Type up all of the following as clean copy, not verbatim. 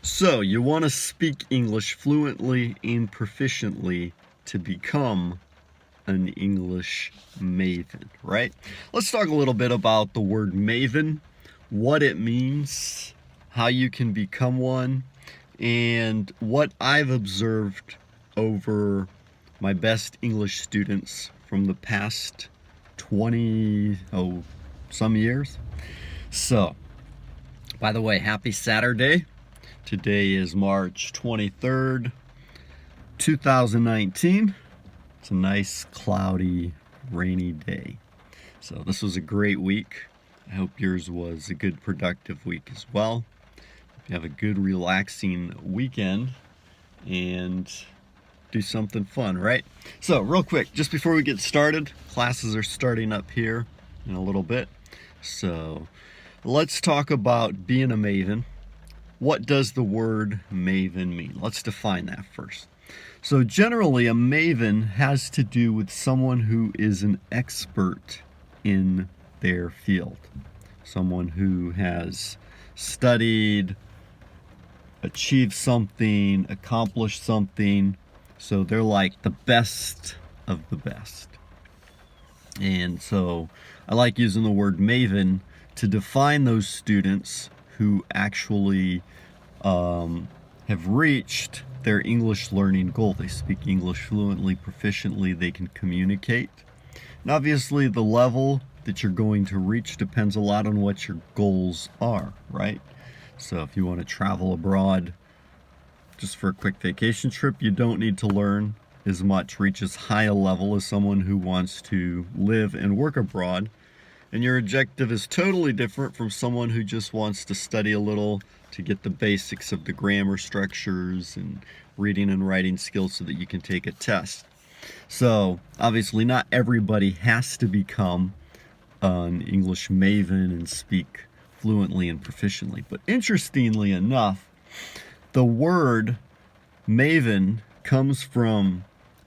So, you want to speak English fluently and proficiently to become an English maven, right? Let's talk a little bit about the word maven, what it means, how you can become one, and what I've observed over my best English students from the past 20 some years. So, by the way, happy Saturday. Today is March 23rd, 2019. It's a nice, cloudy, rainy day. So this was a great week. I hope yours was a good, productive week as well. Hope you have a good, relaxing weekend and do something fun, right? So real quick, just before we get started, classes are starting up here in a little bit. So let's talk about being a maven. What does the word maven mean? Let's define that first. So generally, a maven has to do with someone who is an expert in their field. Someone who has studied, achieved something, accomplished something. So they're like the best of the best. And so I like using the word maven to define those students who actually have reached their English learning goal. They speak English fluently, proficiently, they can communicate. And obviously the level that you're going to reach depends a lot on what your goals are, right? So if you want to travel abroad just for a quick vacation trip, you don't need to learn as much, reach as high a level as someone who wants to live and work abroad. And your objective is totally different from someone who just wants to study a little to get the basics of the grammar structures and reading and writing skills so that you can take a test. So obviously not everybody has to become an English maven and speak fluently and proficiently. But interestingly enough, the word maven comes from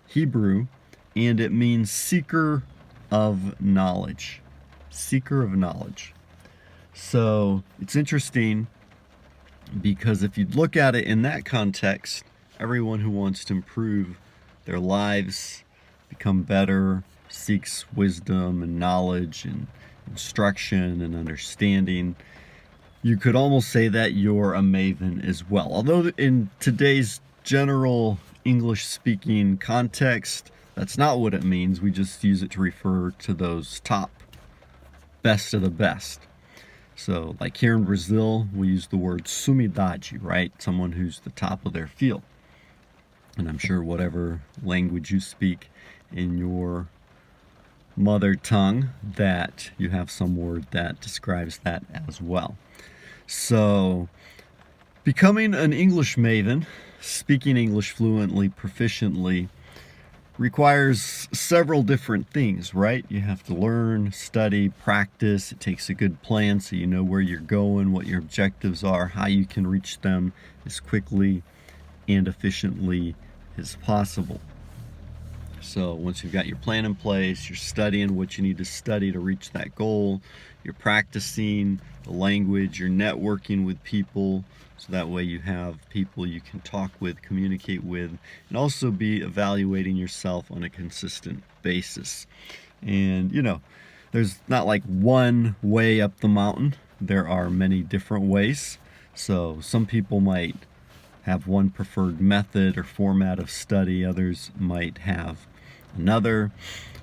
Hebrew and it means seeker of knowledge. Seeker of knowledge. So it's interesting because if you look at it in that context, everyone who wants to improve their lives, become better, seeks wisdom and knowledge and instruction and understanding, you could almost say that you're a maven as well. Although in today's general English speaking context, that's not what it means. We just use it to refer to those top best of the best. So like here in Brazil, we use the word sumidade, right? Someone who's the top of their field. And I'm sure whatever language you speak in your mother tongue, that you have some word that describes that as well. So becoming an English maven, speaking English fluently, proficiently, requires several different things, right? You have to learn, study, practice. It takes a good plan so you know where you're going, what your objectives are, how you can reach them as quickly and efficiently as possible. So once you've got your plan in place, you're studying what you need to study to reach that goal, you're practicing the language, you're networking with people, so that way you have people you can talk with, communicate with, and also be evaluating yourself on a consistent basis. And you know, there's not like one way up the mountain. There are many different ways. So some people might have one preferred method or format of study, others might have another.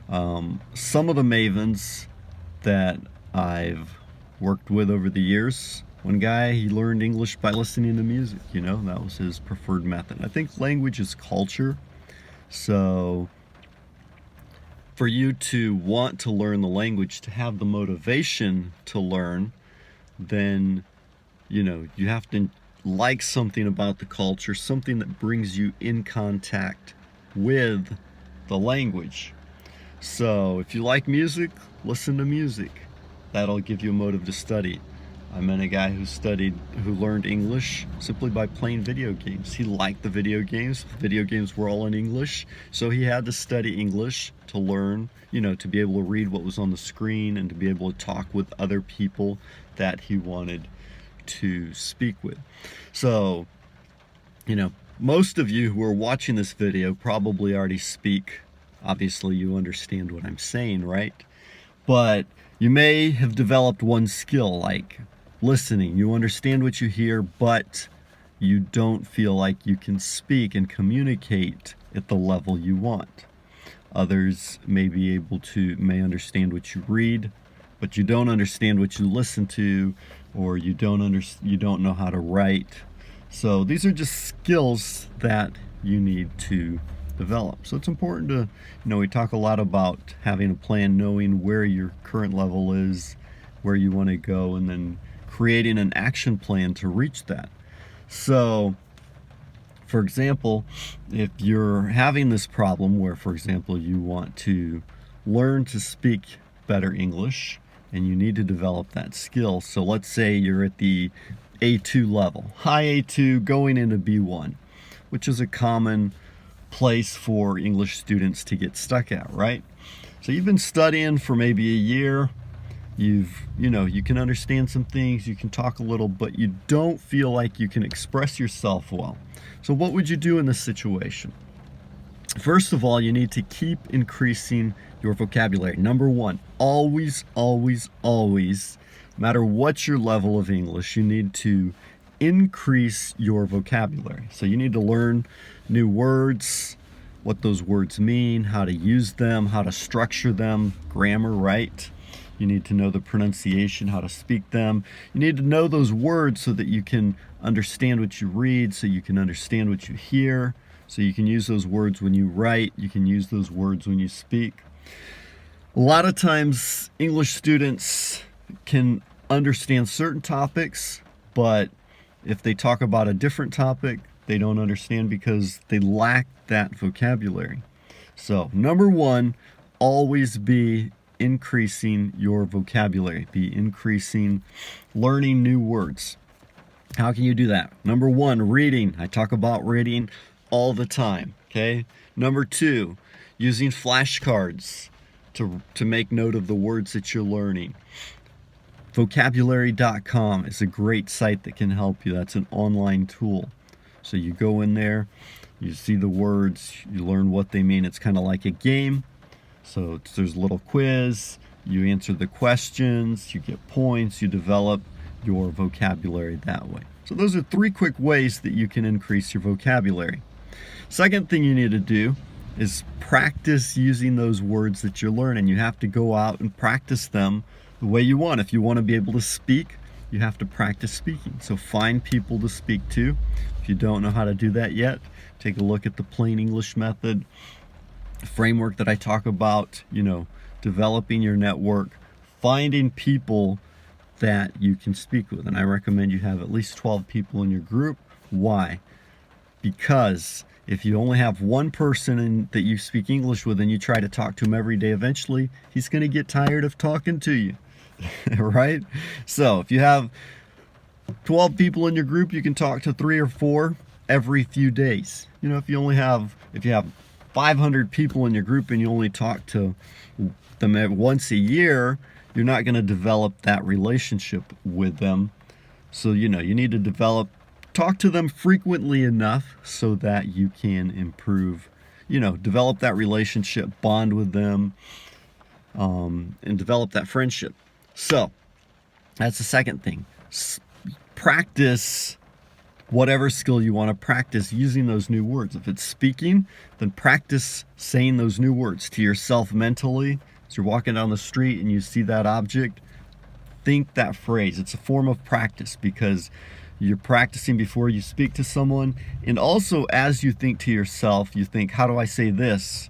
Some of the mavens that I've worked with over the years, one guy, he learned English by listening to music, you know, that was his preferred method. I think language is culture. So for you to want to learn the language, to have the motivation to learn, then, you know, you have to like something about the culture, something that brings you in contact with the language. So if you like music, listen to music. That'll give you a motive to study. I met a guy who learned English simply by playing video games. He liked the video games. The video games were all in English, so he had to study English to learn, you know, to be able to read what was on the screen and to be able to talk with other people that he wanted to speak with. So You know, most of you who are watching this video probably already speak. Obviously, you understand what I'm saying, right? But you may have developed one skill like listening. You understand what you hear, but you don't feel like you can speak and communicate at the level you want. Others may understand what you read, but you don't understand what you listen to, or you don't know how to write. So these are just skills that you need to develop. So it's important to, we talk a lot about having a plan, knowing where your current level is, where you want to go, and then creating an action plan to reach that. So, for example, if you're having this problem where, for example, you want to learn to speak better English and you need to develop that skill. So let's say you're at the A2 level, high A2 going into B1, which is a common place for English students to get stuck at, right? So you've been studying for maybe a year. You can understand some things, you can talk a little, but you don't feel like you can express yourself well. So what would you do in this situation? First of all, you need to keep increasing your vocabulary. Number one, always, always, always, no matter what your level of English, you need to increase your vocabulary. So you need to learn new words, what those words mean, how to use them, how to structure them, grammar, right? You need to know the pronunciation, how to speak them. You need to know those words so that you can understand what you read, so you can understand what you hear, so you can use those words when you write, you can use those words when you speak. A lot of times English students can understand certain topics, but if they talk about a different topic, they don't understand because they lack that vocabulary. So, number one, always be increasing your vocabulary, be increasing learning new words. How can you do that? Number one, reading. I talk about reading all the time, okay? Number two, using flashcards to make note of the words that you're learning. Vocabulary.com is a great site that can help you. That's an online tool. So you go in there, you see the words, you learn what they mean. It's kind of like a game. So there's a little quiz, you answer the questions, you get points, you develop your vocabulary that way. So those are 3 quick ways that you can increase your vocabulary. Second thing you need to do is practice using those words that you're learning. You have to go out and practice them the way you want. If you want to be able to speak, you have to practice speaking. So find people to speak to. If you don't know how to do that yet, take a look at the Plain English Method framework that I talk about, developing your network, finding people that you can speak with. And I recommend you have at least 12 people in your group. Why? Because if you only have one person that you speak English with and you try to talk to him every day, eventually he's going to get tired of talking to you, right? So if you have 12 people in your group, you can talk to 3 or 4 every few days. If you have 500 people in your group and you only talk to them once a year, you're not going to develop that relationship with them. So, you need to talk to them frequently enough so that you can improve, develop that relationship, bond with them, and develop that friendship. So, that's the second thing. Practice whatever skill you want to practice using those new words. If it's speaking, then practice saying those new words to yourself mentally. As you're walking down the street and you see that object, think that phrase. It's a form of practice because you're practicing before you speak to someone. And also, as you think to yourself, you think, how do I say this?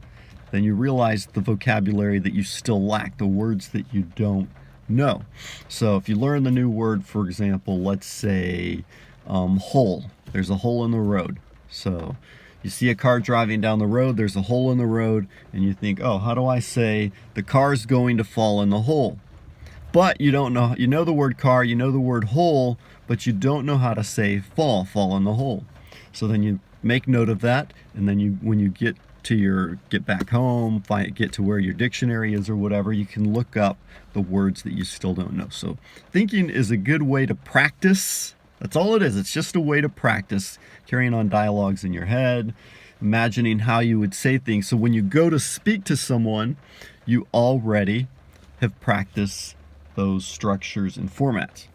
Then you realize the vocabulary that you still lack, the words that you don't know. So if you learn the new word, for example, let's say hole. There's a hole in the road. So you see a car driving down the road, there's a hole in the road, and you think, oh, how do I say the car's going to fall in the hole? But you don't know, you know the word car, you know the word hole, but you don't know how to say fall in the hole. So then you make note of that, and then when you get back home, get to where your dictionary is or whatever, you can look up the words that you still don't know. So thinking is a good way to practice That's all it is. It's just a way to practice carrying on dialogues in your head, imagining how you would say things. So when you go to speak to someone, you already have practiced those structures and formats.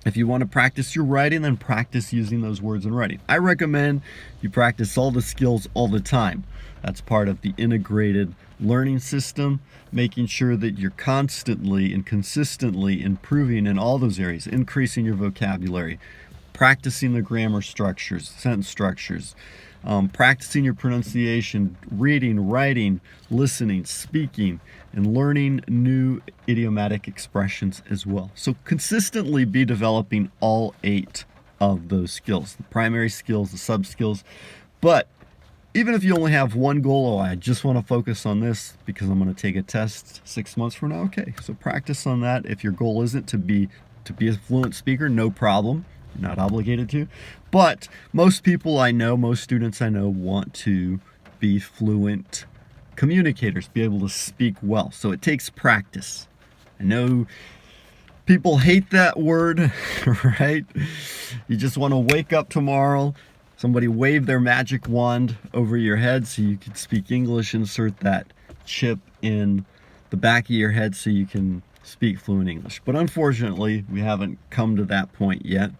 If you want to practice your writing, then practice using those words in writing. I recommend you practice all the skills all the time. That's part of the integrated learning system, making sure that you're constantly and consistently improving in all those areas, increasing your vocabulary, practicing the grammar structures, sentence structures, practicing your pronunciation, reading, writing, listening, speaking, and learning new idiomatic expressions as well. So consistently be developing all 8 of those skills, the primary skills, the sub skills. But even if you only have one goal, I just want to focus on this because I'm going to take a test 6 months from now. Okay, so practice on that. If your goal isn't to be a fluent speaker, no problem. You're not obligated to. But most people I know, most students I know want to be fluent communicators, be able to speak well. So it takes practice. I know people hate that word, right? You just want to wake up tomorrow, somebody wave their magic wand over your head so you can speak English, insert that chip in the back of your head so you can speak fluent English. But unfortunately, we haven't come to that point yet,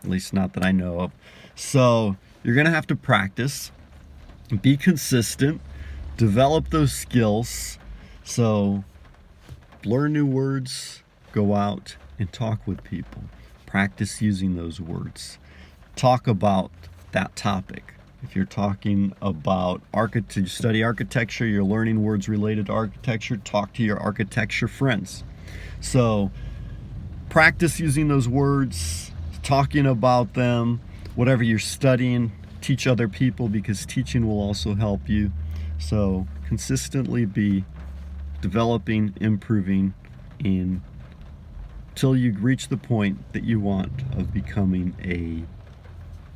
at least not that I know of. So you're going to have to practice, be consistent, develop those skills. So learn new words, go out and talk with people. Practice using those words. Talk about that topic. If you're talking about you study architecture, you're learning words related to architecture, talk to your architecture friends. So practice using those words, talking about them, whatever you're studying, teach other people because teaching will also help you. So consistently be developing, improving until you reach the point that you want of becoming a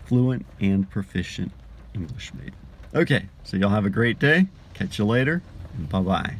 fluent and proficient English major. Okay, so y'all have a great day. Catch you later, and bye-bye.